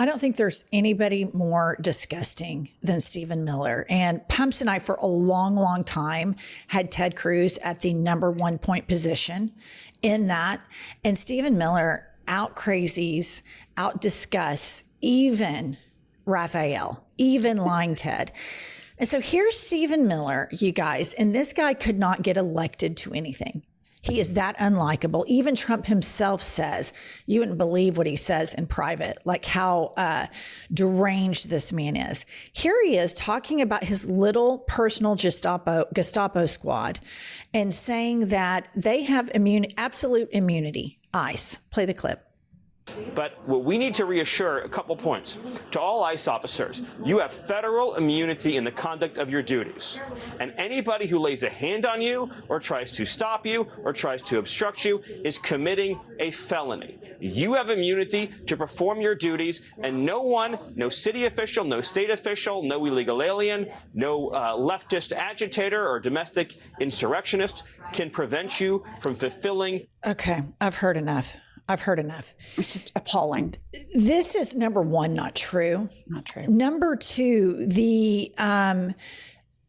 don't think there's anybody more disgusting than Stephen Miller. And Pumps and I, for a long, long time, had Ted Cruz at the #1 point position in that. And Stephen Miller out crazies, out discuss even Raphael, even lying Ted. And so here's Stephen Miller, you guys, and this guy could not get elected to anything. He is that unlikable. Even Trump himself says, you wouldn't believe what he says in private, like how deranged this man is. Here he is talking about his little personal Gestapo squad and saying that they have absolute immunity. ICE. Play the clip. But what we need to reassure a couple points to all ICE officers: you have federal immunity in the conduct of your duties. And anybody who lays a hand on you or tries to stop you or tries to obstruct you is committing a felony. You have immunity to perform your duties, and no one, no city official, no state official, no illegal alien, no leftist agitator or domestic insurrectionist can prevent you from fulfilling. Okay, I've heard enough. I've heard enough. It's just appalling. This is #1, not true. Not true. #2, the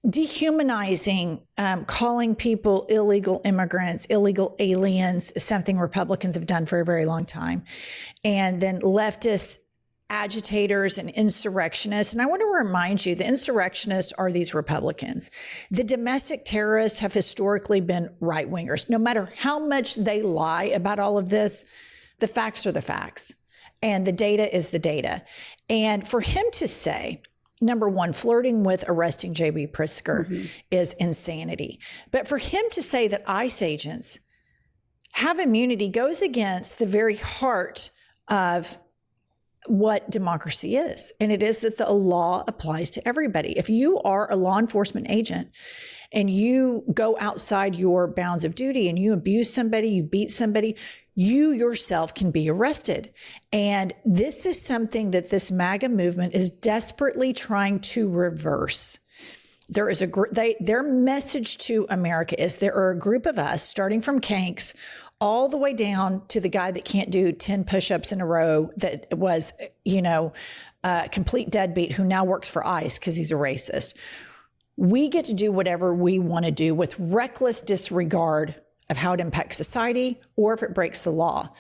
dehumanizing, calling people illegal immigrants, illegal aliens, is something Republicans have done for a very long time. And then leftist agitators and insurrectionists. And I want to remind you, the insurrectionists are these Republicans. The domestic terrorists have historically been right-wingers. No matter how much they lie about all of this, the facts are the facts. And the data is the data. And for him to say, #1, flirting with arresting J.B. Pritzker is insanity. But for him to say that ICE agents have immunity goes against the very heart of what democracy is. And it is that the law applies to everybody. If you are a law enforcement agent and you go outside your bounds of duty and you abuse somebody, you beat somebody, you yourself can be arrested. And this is something that this MAGA movement is desperately trying to reverse. There is their message to America is there are a group of us, starting from Kanks all the way down to the guy that can't do 10 push-ups in a row, that was, complete deadbeat, who now works for ICE because he's a racist. We get to do whatever we want to do with reckless disregard of how it impacts society or if it breaks the law.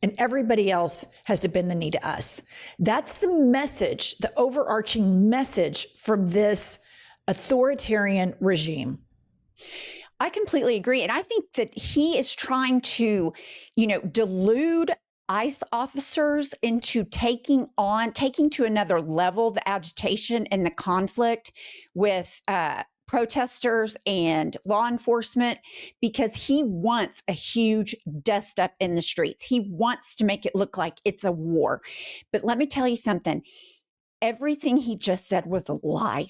And everybody else has to bend the knee to us. That's the message, the overarching message from this authoritarian regime. I completely agree. And I think that he is trying to, delude ICE officers into taking to another level the agitation and the conflict with protesters and law enforcement, because he wants a huge dust up in the streets. He wants to make it look like it's a war. But let me tell you something. Everything he just said was a lie.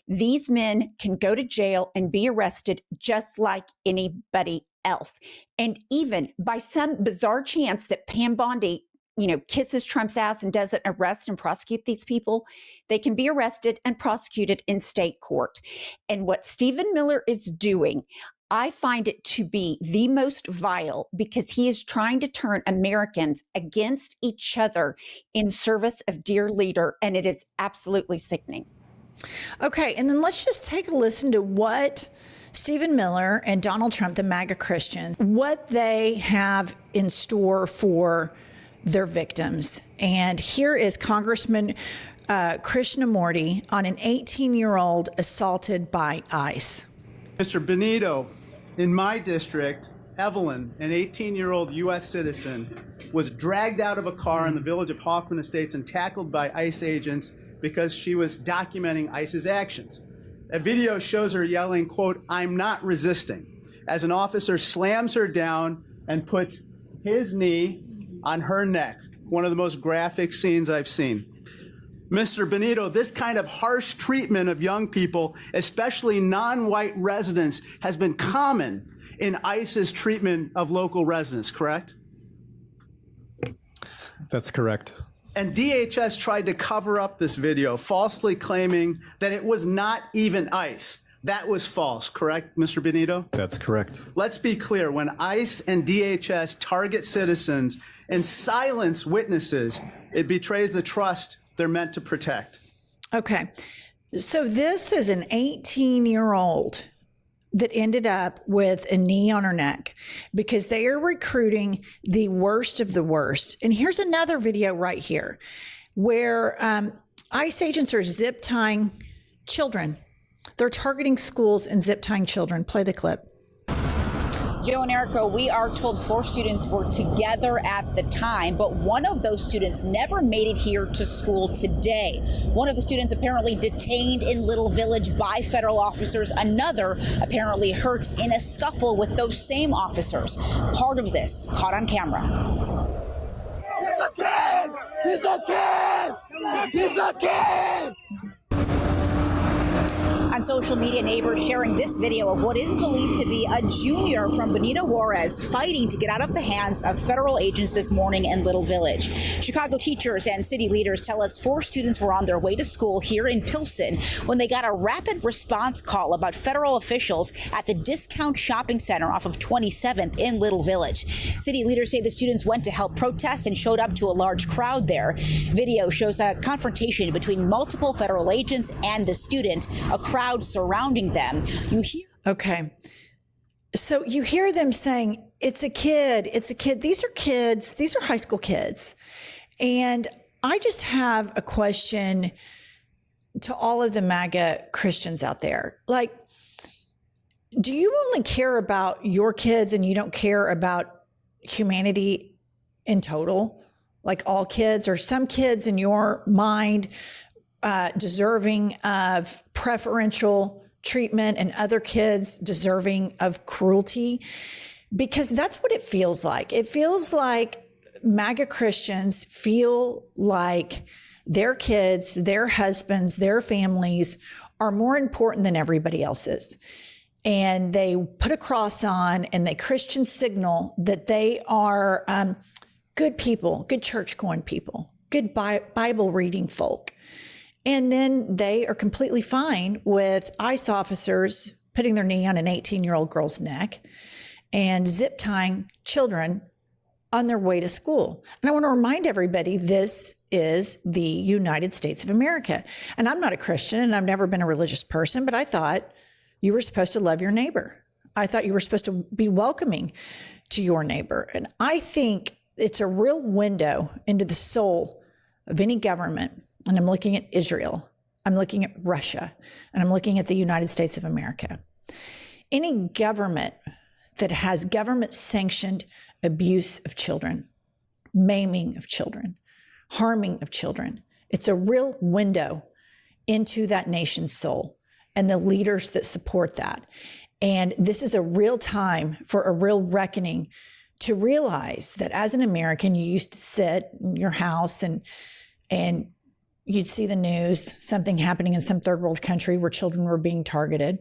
These men can go to jail and be arrested just like anybody else. And even by some bizarre chance that Pam Bondi, kisses Trump's ass and doesn't arrest and prosecute these people, they can be arrested and prosecuted in state court. And what Stephen Miller is doing, I find it to be the most vile, because he is trying to turn Americans against each other in service of dear leader. And it is absolutely sickening. Okay, and then let's just take a listen to what Stephen Miller and Donald Trump, the MAGA Christians, what they have in store for their victims. And here is Congressman Krishnamurti on an 18-year-old assaulted by ICE. Mr. Benito, in my district, Evelyn, an 18-year-old U.S. citizen, was dragged out of a car in the village of Hoffman Estates and tackled by ICE agents because she was documenting ICE's actions. A video shows her yelling, quote, "I'm not resisting," as an officer slams her down and puts his knee on her neck. One of the most graphic scenes I've seen. Mr. Benito, this kind of harsh treatment of young people, especially non-white residents, has been common in ICE's treatment of local residents, correct? That's correct. And DHS tried to cover up this video, falsely claiming that it was not even ICE. That was false, correct, Mr. Benito? That's correct. Let's be clear. When ICE and DHS target citizens and silence witnesses It betrays the trust they're meant to protect. Okay. So this is an 18-year-old that ended up with a knee on her neck because they are recruiting the worst of the worst. And here's another video right here where ICE agents are zip tying children. They're targeting schools and zip tying children. Play the clip. Joe and Erica, we are told 4 students were together at the time, but one of those students never made it here to school today. One of the students apparently detained in Little Village by federal officers, another apparently hurt in a scuffle with those same officers. Part of this caught on camera. He's a kid! He's a kid! He's a kid! On social media, neighbors sharing this video of what is believed to be a junior from Benito Juarez fighting to get out of the hands of federal agents this morning in Little Village. Chicago teachers and city leaders tell us 4 students were on their way to school here in Pilsen when they got a rapid response call about federal officials at the Discount Shopping Center off of 27th in Little Village. City leaders say the students went to help protest and showed up to a large crowd there. Video shows a confrontation between multiple federal agents and the student, a crowd surrounding them. You hear. Okay. So you hear them saying, it's a kid, it's a kid. These are kids. These are high school kids. And I just have a question to all of the MAGA Christians out there. Like, do you only care about your kids and you don't care about humanity in total? Like all kids, or some kids in your mind deserving of preferential treatment and other kids deserving of cruelty? Because that's what it feels like. It feels like MAGA Christians feel like their kids, their husbands, their families are more important than everybody else's. And they put a cross on and they Christian signal that they are good people, good church going people, good Bible reading folk. And then they are completely fine with ICE officers putting their knee on an 18-year-old girl's neck and zip tying children on their way to school. And I want to remind everybody, this is the United States of America. And I'm not a Christian and I've never been a religious person, but I thought you were supposed to love your neighbor. I thought you were supposed to be welcoming to your neighbor. And I think it's a real window into the soul of any government. And I'm looking at Israel, I'm looking at Russia, and I'm looking at the United States of America. Any government that has government-sanctioned abuse of children, maiming of children, harming of children, it's a real window into that nation's soul and the leaders that support that. And this is a real time for a real reckoning to realize that as an American, you used to sit in your house and you'd see the news, something happening in some third world country where children were being targeted.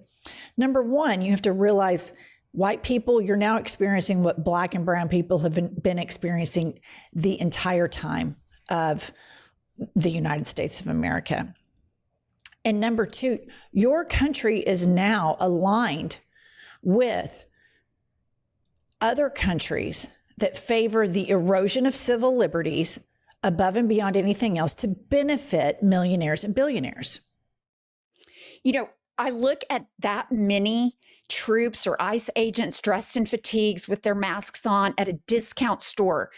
Number one, you have to realize white people, you're now experiencing what black and brown people have been experiencing the entire time of the United States of America. And number two, your country is now aligned with other countries that favor the erosion of civil liberties above and beyond anything else to benefit millionaires and billionaires. You know, I look at that many troops or ICE agents dressed in fatigues with their masks on at a discount store,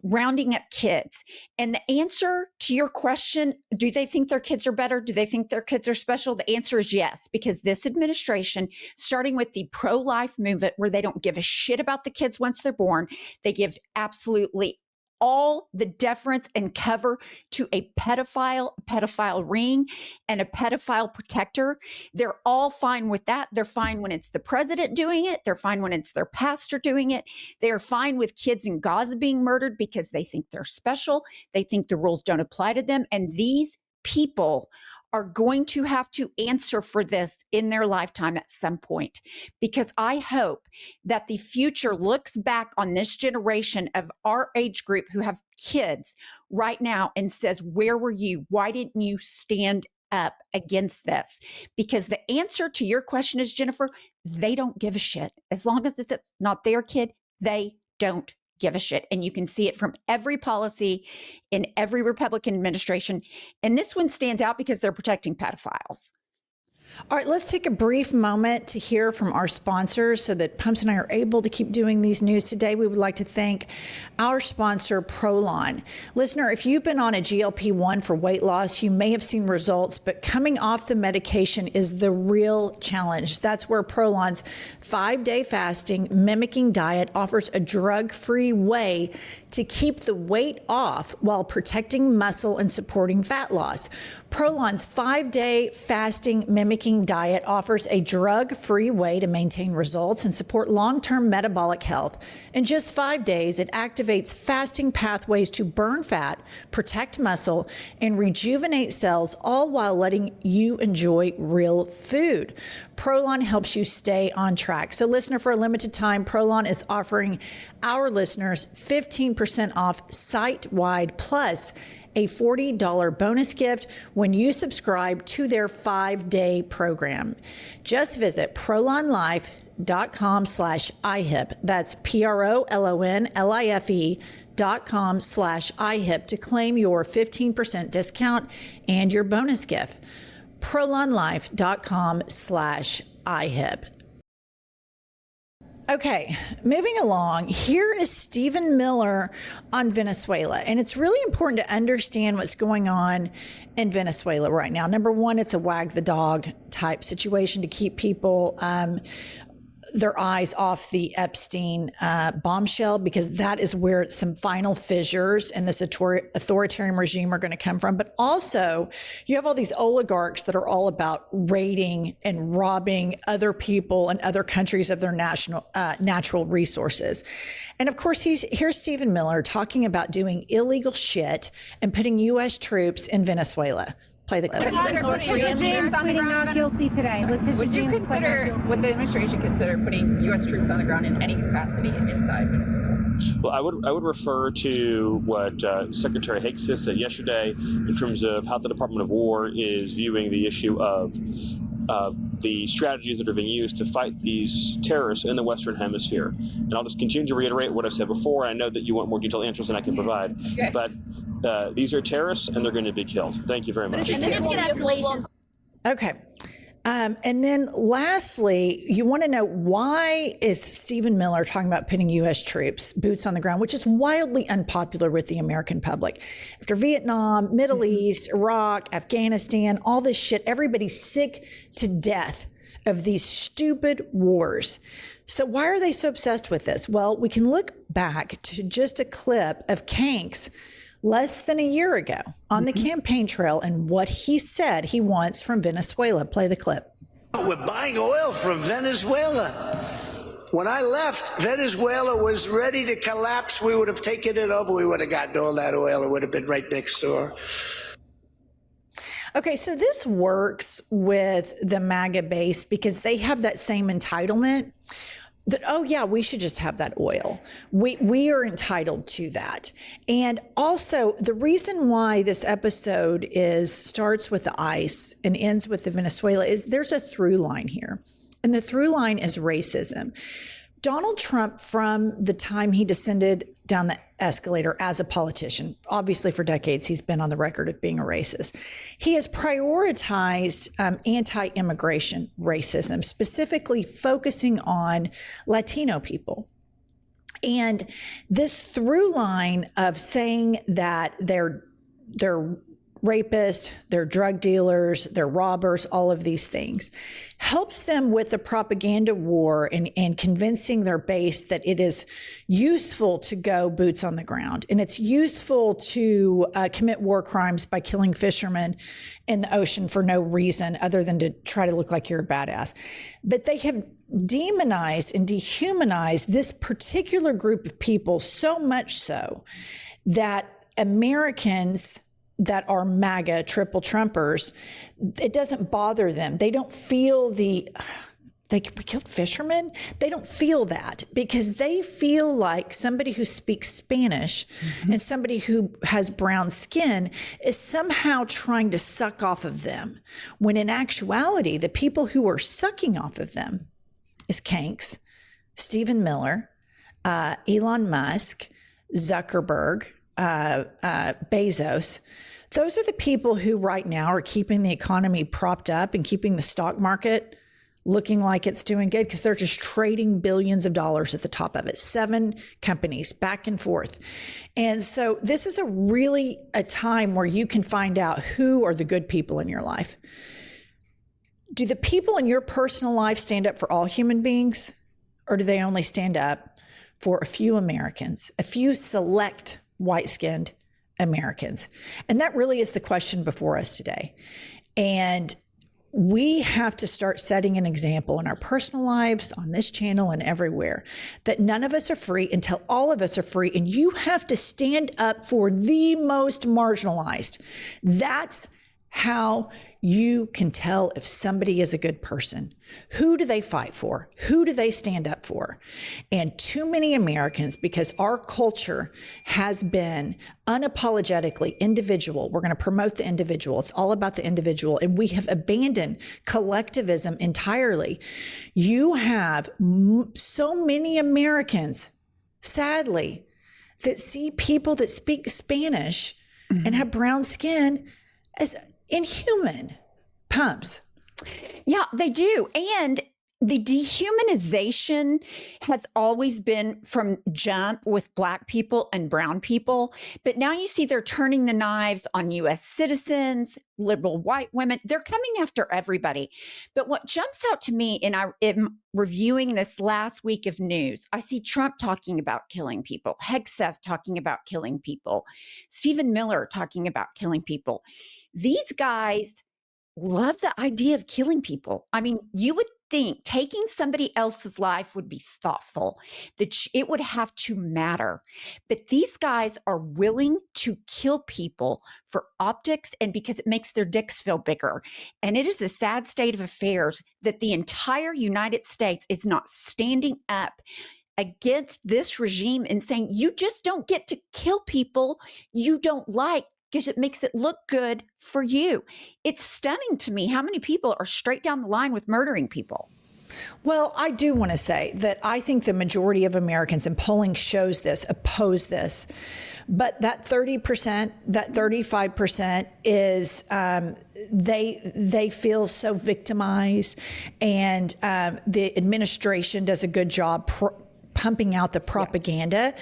rounding up kids. And the answer to your question, do they think their kids are better? Do they think their kids are special? The answer is yes, because this administration, starting with the pro-life movement, where they don't give a shit about the kids once they're born, they give absolutely all the deference and cover to a pedophile ring, and a pedophile protector. They're all fine with that. They're fine when it's the president doing it. They're fine when it's their pastor doing it. They're fine with kids in Gaza being murdered because they think they're special. They think the rules don't apply to them. And these people are going to have to answer for this in their lifetime at some point, because I hope that the future looks back on this generation of our age group who have kids right now and says, where were you? Why didn't you stand up against this? Because the answer to your question is, Jennifer, they don't give a shit. As long as it's not their kid, they don't give a shit. And you can see it from every policy in every Republican administration. And this one stands out because they're protecting pedophiles. All right, let's take a brief moment to hear from our sponsors so that Pumps and I are able to keep doing these news today. We would like to thank our sponsor, Prolon. Listener, if you've been on a GLP-1 for weight loss, you may have seen results, but coming off the medication is the real challenge. That's where Prolon's 5-day fasting mimicking diet offers a drug-free way to keep the weight off while protecting muscle and supporting fat loss. Prolon's 5-day fasting mimicking diet offers a drug-free way to maintain results and support long-term metabolic health. In just 5 days, it activates fasting pathways to burn fat, protect muscle, and rejuvenate cells, all while letting you enjoy real food. Prolon helps you stay on track. So listener, for a limited time, Prolon is offering our listeners 15% off site-wide plus a $40 bonus gift when you subscribe to their 5-day program. Just visit prolonlife.com/IHIP. That's PROLONLIFE.com/IHIP to claim your 15% discount and your bonus gift. prolonlife.com/IHIP. Okay, moving along, here is Stephen Miller on Venezuela. And it's really important to understand what's going on in Venezuela right now. Number one, it's a wag the dog type situation to keep people their eyes off the Epstein bombshell, because that is where some final fissures in this authoritarian regime are going to come from. But also, you have all these oligarchs that are all about raiding and robbing other people and other countries of their natural resources. And of course, here's Stephen Miller talking about doing illegal shit and putting U.S. troops in Venezuela. Play the clip. Letitia James pleading not guilty today. Would the administration consider putting U.S. troops on the ground in any capacity inside Venezuela? Well, I would refer to what Secretary Hicks said yesterday in terms of how the Department of War is viewing the issue of the strategies that are being used to fight these terrorists in the Western Hemisphere. And I'll just continue to reiterate what I've said before. I know that you want more detailed answers than I can provide, but these are terrorists and they're going to be killed. Thank you very much. Okay. And then lastly, you want to know, why is Stephen Miller talking about putting U.S. troops, boots on the ground, which is wildly unpopular with the American public. After Vietnam, Middle East, Iraq, Afghanistan, all this shit, everybody's sick to death of these stupid wars. So why are they so obsessed with this? Well, we can look back to just a clip of Kanks less than a year ago on the campaign trail and what he said he wants from Venezuela. Play the clip. We're buying oil from Venezuela. When I left, Venezuela was ready to collapse. We would have taken it over. We would have gotten all that oil. It would have been right next door. Okay, so this works with the MAGA base because they have that same entitlement that, oh yeah, we should just have that oil. We are entitled to that. And also, the reason why this episode starts with the ICE and ends with the Venezuela is there's a through line here. And the through line is racism. Donald Trump, from the time he descended down the escalator as a politician, obviously for decades he's been on the record of being a racist, he has prioritized anti-immigration racism, specifically focusing on Latino people. And this through line of saying that they're rapists, they're drug dealers, they're robbers, all of these things, helps them with the propaganda war and convincing their base that it is useful to go boots on the ground. And it's useful to commit war crimes by killing fishermen in the ocean for no reason other than to try to look like you're a badass. But they have demonized and dehumanized this particular group of people so much so that Americans that are MAGA triple Trumpers, it doesn't bother them. They don't feel we killed fishermen. They don't feel that because they feel like somebody who speaks Spanish and somebody who has brown skin is somehow trying to suck off of them. When in actuality, the people who are sucking off of them is Kanks, Stephen Miller, Elon Musk, Zuckerberg, Bezos. Those are the people who right now are keeping the economy propped up and keeping the stock market looking like it's doing good because they're just trading billions of dollars at the top of it. 7 companies back and forth. And so this is a time where you can find out who are the good people in your life. Do the people in your personal life stand up for all human beings, or do they only stand up for a few Americans, a few select white-skinned Americans? And that really is the question before us today. And we have to start setting an example in our personal lives, on this channel and everywhere, that none of us are free until all of us are free. And you have to stand up for the most marginalized. That's how you can tell if somebody is a good person. Who do they fight for? Who do they stand up for? And too many Americans, because our culture has been unapologetically individual. We're going to promote the individual. It's all about the individual. And we have abandoned collectivism entirely. You have so many Americans, sadly, that see people that speak Spanish and have brown skin as inhuman pumps. Yeah, they do. And the dehumanization has always been from jump with Black people and brown people. But now you see they're turning the knives on U.S. citizens, liberal white women. They're coming after everybody. But what jumps out to me, and I am reviewing this last week of news, I see Trump talking about killing people, Hegseth talking about killing people, Stephen Miller talking about killing people. These guys love the idea of killing people. I mean, you would think taking somebody else's life would be thoughtful, that it would have to matter. But these guys are willing to kill people for optics and because it makes their dicks feel bigger. And it is a sad state of affairs that the entire United States is not standing up against this regime and saying, you just don't get to kill people you don't like, because it makes it look good for you. It's stunning to me how many people are straight down the line with murdering people. Well, I do want to say that I think the majority of Americans, and polling shows this, oppose this. But that 30%, that 35% is they feel so victimized, and the administration does a good job pumping out the propaganda. Yes.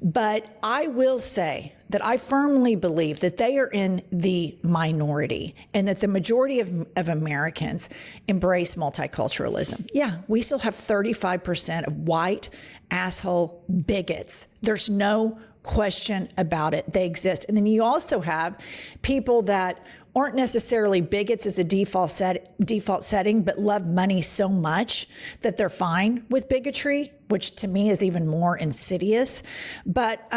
But I will say that I firmly believe that they are in the minority and that the majority of Americans embrace multiculturalism. Yeah, we still have 35% of white asshole bigots. There's no question about it. They exist. And then you also have people that aren't necessarily bigots as a default setting, but love money so much that they're fine with bigotry, which to me is even more insidious. But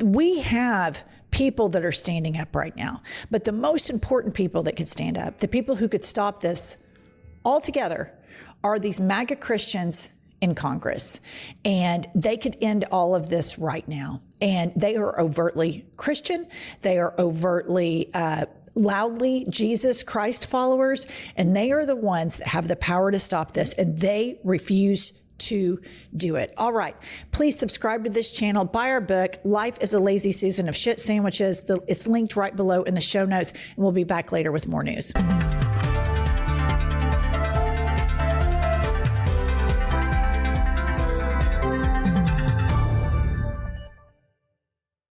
we have people that are standing up right now. But the most important people that could stand up, the people who could stop this altogether, are these MAGA Christians in Congress. And they could end all of this right now. And they are overtly Christian. They are overtly, loudly Jesus Christ followers. And they are the ones that have the power to stop this. And they refuse to do it. All right. Please subscribe to this channel. Buy our book, Life is a Lazy Susan of Shit Sandwiches. It's linked right below in the show notes. And we'll be back later with more news.